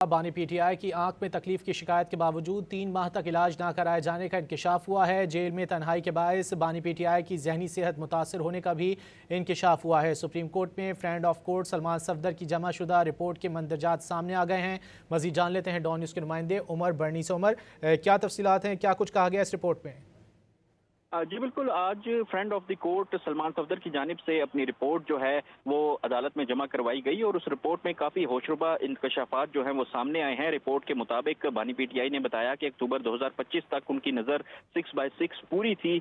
بانی P T I کی آنکھ میں تکلیف کی شکایت کے باوجود 3 ماہ تک علاج نہ کرائے جانے کا انکشاف ہوا ہے۔ جیل میں تنہائی کے باعث بانی پی ٹی آئی کی ذہنی صحت متاثر ہونے کا بھی انکشاف ہوا ہے۔ سپریم کورٹ میں friend of court Salman Safdar کی جمع شدہ رپورٹ کے مندرجات سامنے آ گئے ہیں۔ مزید جان لیتے ہیں ڈان نیوز کے نمائندے عمر برنی سے۔ عمر، کیا تفصیلات ہیں، کیا کچھ کہا گیا اس رپورٹ میں؟ جی بالکل، آج friend of the court Salman Safdar کی جانب سے اپنی رپورٹ جو ہے وہ عدالت میں جمع کروائی گئی اور اس رپورٹ میں کافی ہوشربا انکشافات جو ہیں وہ سامنے آئے ہیں۔ رپورٹ کے مطابق بانی پی ٹی آئی نے بتایا کہ اکتوبر 2025 تک ان کی نظر 6/6 پوری تھی،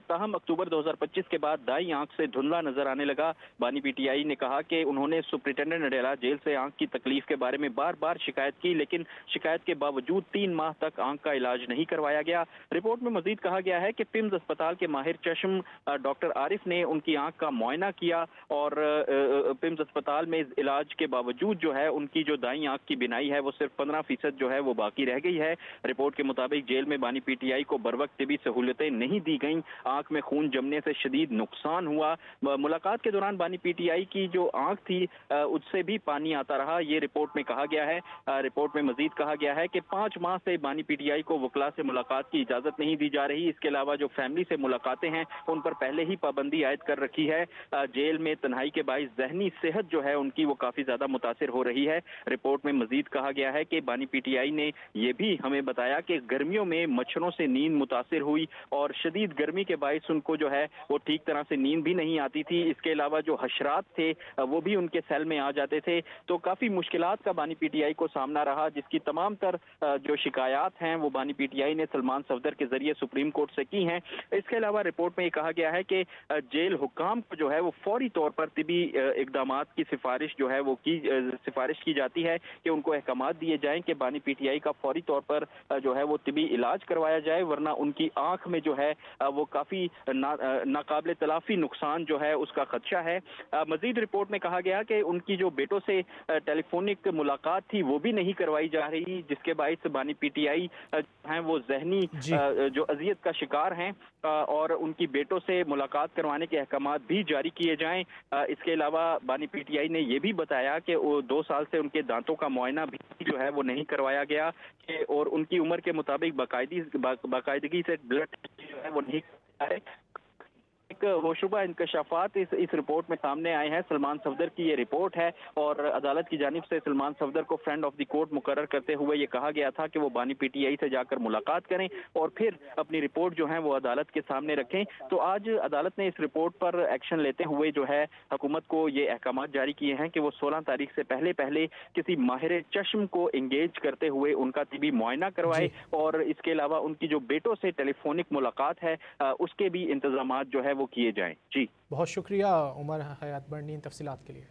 تاہم اکتوبر 2025 کے بعد دائیں آنکھ سے دھندلا نظر آنے لگا۔ بانی پی ٹی آئی نے کہا کہ انہوں نے سپرنٹینڈنٹ اڈیالہ جیل سے آنکھ کی تکلیف کے بارے میں بار بار شکایت کی، لیکن شکایت کے باوجود 3 ماہ تک آنکھ کا علاج نہیں کروایا گیا۔ رپورٹ میں مزید کہا گیا ہے کہ پمز اسپتال کے ماہر چشم ڈاکٹر عارف نے ان کی آنکھ کا معائنہ کیا اور پمز اسپتال میں علاج کے باوجود جو ہے ان کی جو دائیں آنکھ کی بینائی ہے وہ صرف 15% جو ہے وہ باقی رہ گئی ہے۔ رپورٹ کے مطابق جیل میں بانی پی ٹی آئی کو بروقت طبی سہولتیں نہیں دی گئیں، آنکھ میں خون جمنے سے شدید نقصان ہوا۔ ملاقات کے دوران بانی پی ٹی آئی کی جو آنکھ تھی اس سے بھی پانی آتا رہا، یہ رپورٹ میں کہا گیا ہے۔ رپورٹ میں مزید کہا گیا ہے کہ 5 ماہ سے بانی پی ٹی آئی کو وکلاء سے ملاقات کی اجازت نہیں دی جا رہی۔ اس کے علاوہ جو فیملی سے ملاقاتیں ہیں ان پر پہلے ہی پابندی عائد کر رکھی ہے۔ جیل میں تنہائی کے باعث ذہنی صحت جو ہے ان کی وہ کافی زیادہ متاثر ہو رہی ہے۔ رپورٹ میں مزید کہا گیا ہے کہ بانی پی ٹی آئی نے یہ بھی ہمیں بتایا کہ گرمیوں میں مچھروں سے نیند متاثر ہوئی اور شدید گرمی کے باعث ان کو جو ہے وہ ٹھیک طرح سے نیند بھی نہیں آتی تھی۔ اس کے علاوہ جو حشرات تھے وہ بھی ان کے سیل میں آ جاتے تھے، تو کافی مشکلات کا بانی پی ٹی آئی کو سامنا رہا، جس کی تمام تر جو شکایات ہیں وہ بانی پی ٹی آئی نے سلمان صفدر کے ذریعے سپریم کورٹ سے کی ہیں۔ اس کے علاوہ رپورٹ میں یہ کہا گیا ہے کہ جیل حکام کو جو ہے وہ فوری طور پر طبی اقدامات کی سفارش جو ہے وہ سفارش کی جاتی ہے کہ ان کو احکامات دیے جائیں کہ بانی پی ٹی آئی کا فوری طور پر جو ہے وہ طبی علاج کروایا جائے، ورنہ ان کی آنکھ میں جو ہے وہ کافی ناقابل تلافی نقصان جو ہے اس کا خدشہ ہے۔ مزید رپورٹ میں کہا گیا کہ ان کی جو بیٹوں سے ٹیلی فونک ملاقات تھی وہ بھی نہیں کروائی جا رہی، جس کے باعث بانی پی ٹی آئی ہیں وہ ذہنی جو اذیت کا شکار ہیں اور ان کی بیٹوں سے ملاقات کروانے کے احکامات بھی جاری کیے جائیں۔ اس کے علاوہ بانی پی ٹی آئی نے یہ بھی بتایا کہ 2 سال سے ان کے دانتوں کا معائنہ بھی جو ہے وہ نہیں کروایا گیا اور ان کی عمر کے مطابق باقاعدگی سے بلڈ جو ہے وہ نہیں کروایا ہے۔ ایک ہوشربا انکشافات اس رپورٹ میں سامنے آئے ہیں۔ سلمان صفدر کی یہ رپورٹ ہے اور عدالت کی جانب سے سلمان صفدر کو فرینڈ آف دی کورٹ مقرر کرتے ہوئے یہ کہا گیا تھا کہ وہ بانی پی ٹی آئی سے جا کر ملاقات کریں اور پھر اپنی رپورٹ جو ہے وہ عدالت کے سامنے رکھیں۔ تو آج عدالت نے اس رپورٹ پر ایکشن لیتے ہوئے جو ہے حکومت کو یہ احکامات جاری کیے ہیں کہ وہ 16 تاریخ سے پہلے کسی ماہر چشم کو انگیج کرتے ہوئے ان کا طبی معائنہ کروائے اور اس کے علاوہ ان کی جو بیٹوں سے ٹیلی فونک ملاقات ہے اس کے بھی انتظامات جو ہے وہ کیے جائیں۔ جی بہت شکریہ عمر حیات برنی ان تفصیلات کے لیے۔